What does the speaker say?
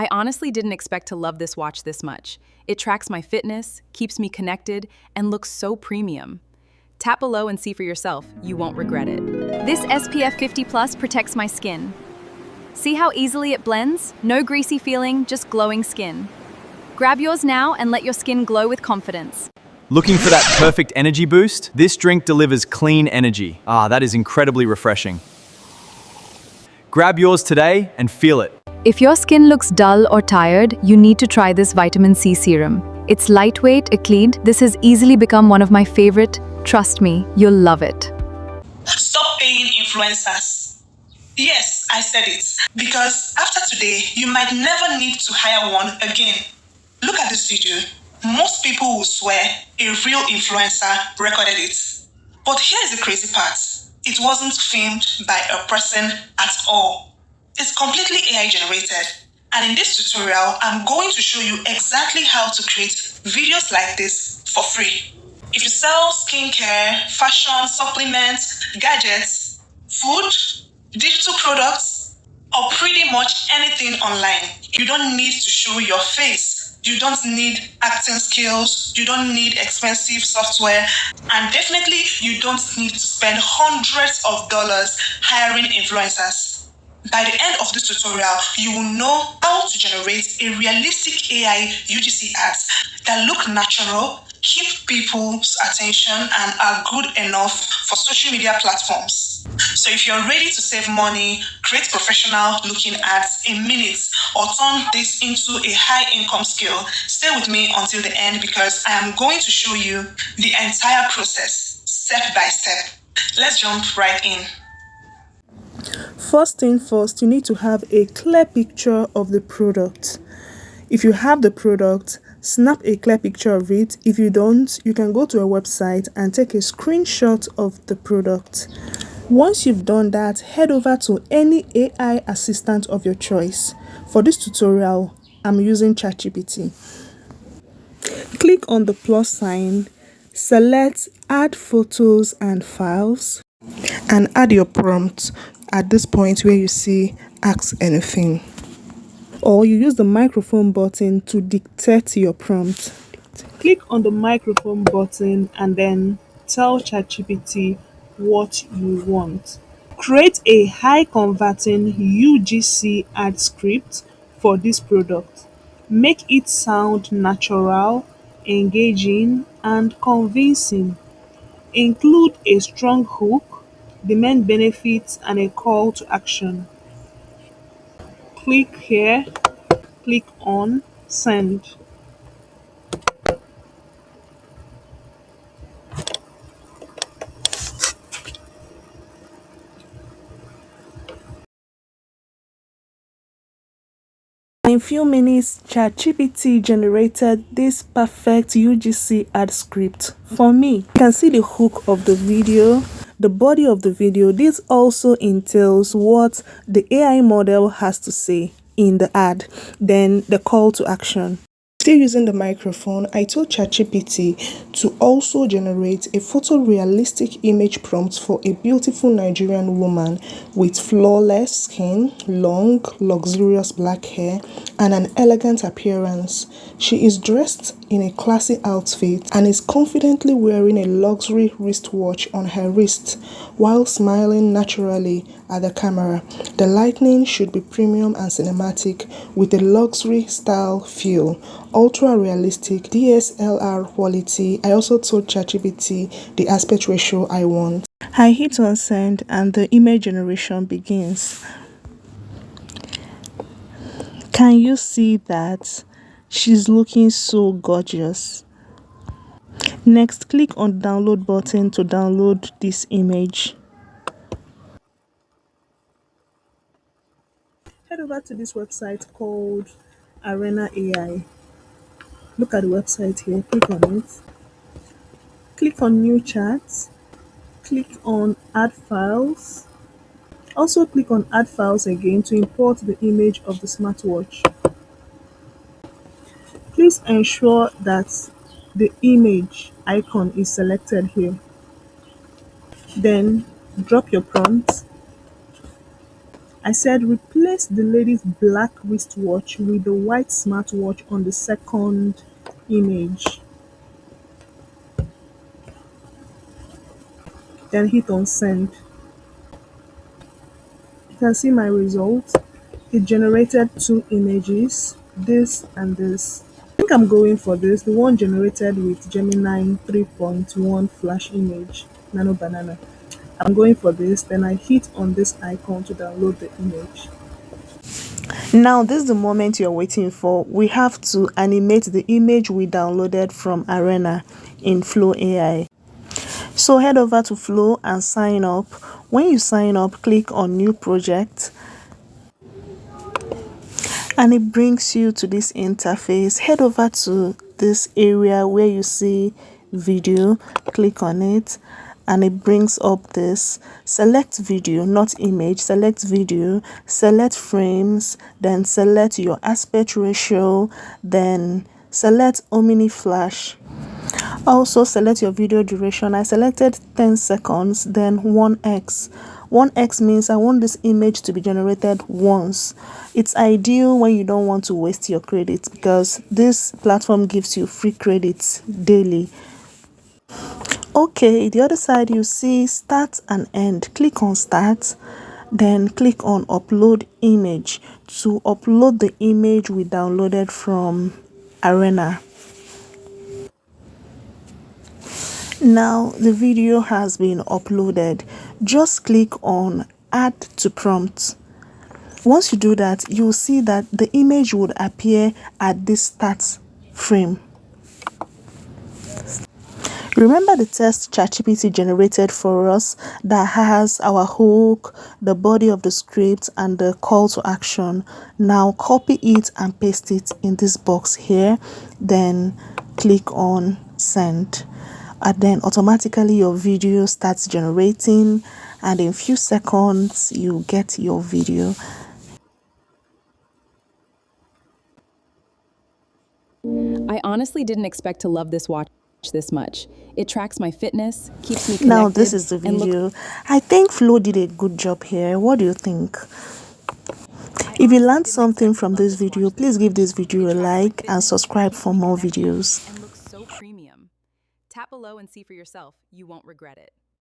I honestly didn't expect to love this watch this much. It tracks my fitness, keeps me connected, and looks so premium. Tap below and see for yourself. You won't regret it. This SPF 50 Plus protects my skin. See how easily it blends? No greasy feeling, just glowing skin. Grab yours now and let your skin glow with confidence. Looking for that perfect energy boost? This drink delivers clean energy. That is incredibly refreshing. Grab yours today and feel it. If your skin looks dull or tired, you need to try this vitamin C serum. It's lightweight, eclid. This has easily become one of my favorite. Trust me, you'll love it. Stop paying influencers. Yes, I said it. Because after today, you might never need to hire one again. Look at this video. Most people will swear a real influencer recorded it. But here's the crazy part. It wasn't filmed by a person at all. It's completely AI generated. And in this tutorial, I'm going to show you exactly how to create videos like this for free. If you sell skincare, fashion, supplements, gadgets, food, digital products, or pretty much anything online, you don't need to show your face. You don't need acting skills, you don't need expensive software, and definitely you don't need to spend hundreds of dollars hiring influencers. By the end of this tutorial, you will know how to generate a realistic AI UGC ads that look natural, keep people's attention, and are good enough for social media platforms. So if you're ready to save money, create professional looking ads in minutes, or turn this into a high income skill, stay with me until the end because I am going to show you the entire process, step by step. Let's jump right in. First thing first, you need to have a clear picture of the product. If you have the product, snap a clear picture of it. If you don't, you can go to a website and take a screenshot of the product. Once you've done that, head over to any AI assistant of your choice. For this tutorial, I'm using ChatGPT. Click on the plus sign, select Add Photos and Files, and add your prompt at this point where you see Ask Anything. Or you use the microphone button to dictate your prompt. Click on the microphone button and then tell ChatGPT what you want. Create a high converting UGC ad script for this product. Make it sound natural, engaging, and convincing. Include a strong hook, the main benefits, and a call to action. Click here, click on Send. In few minutes, ChatGPT generated this perfect UGC ad script for me. You can see the hook of the video, the body of the video. This also entails what the AI model has to say in the ad, then the call to action. Still using the microphone, I told ChatGPT to also generate a photorealistic image prompt for a beautiful Nigerian woman with flawless skin, long, luxurious black hair, and an elegant appearance. She is dressed in a classy outfit and is confidently wearing a luxury wristwatch on her wrist while smiling naturally at the camera. The lighting should be premium and cinematic with a luxury style feel. Ultra realistic DSLR quality. I also told ChatGPT the aspect ratio I want. I hit on send and the image generation begins. Can you see that? She's looking so gorgeous. Next, click on the download button to download this image. Head over to this website called Arena AI. Look at the website here, click on it. Click on New Chat. Click on Add Files. Also click on Add Files again to import the image of the smartwatch. Please ensure that the image icon is selected here. Then drop your prompt. I said replace the lady's black wristwatch with the white smartwatch on the second image. Then hit on send. You can see my result. It generated two images, this and this. I think I'm going for this, the one generated with Gemini 3.1 flash image, Nano Banana. I'm going for this, then I hit on this icon to download the image. Now this is the moment you're waiting for. We have to animate the image we downloaded from Arena in Flow AI. So head over to Flow and sign up. When you sign up, click on New Project and it brings you to this interface. Head over to this area where you see video, click on it and it brings up this. Select video, not image, select video, select frames, then select your aspect ratio, then select Omni Flash. Also select your video duration. I selected 10 seconds, then 1x. 1x means I want this image to be generated once. It's ideal when you don't want to waste your credits because this platform gives you free credits daily. Okay, the other side you see start and end. Click on start, then click on upload image to upload the image we downloaded from Arena. Now the video has been uploaded. Just click on add to prompt. Once you do that, you'll see that the image would appear at this start frame. Remember the text ChatGPT generated for us that has our hook, the body of the script and the call to action. Now copy it and paste it in this box here, then click on send. And then automatically your video starts generating and in few seconds you get your video. I honestly didn't expect to love this watch this much. It tracks my fitness, keeps me connected. Now this is the video. I think Flo did a good job here. What do you think? If you learned something from this video, please give this video a like and subscribe for more videos. And looks so premium. Tap below and see for yourself. You won't regret it.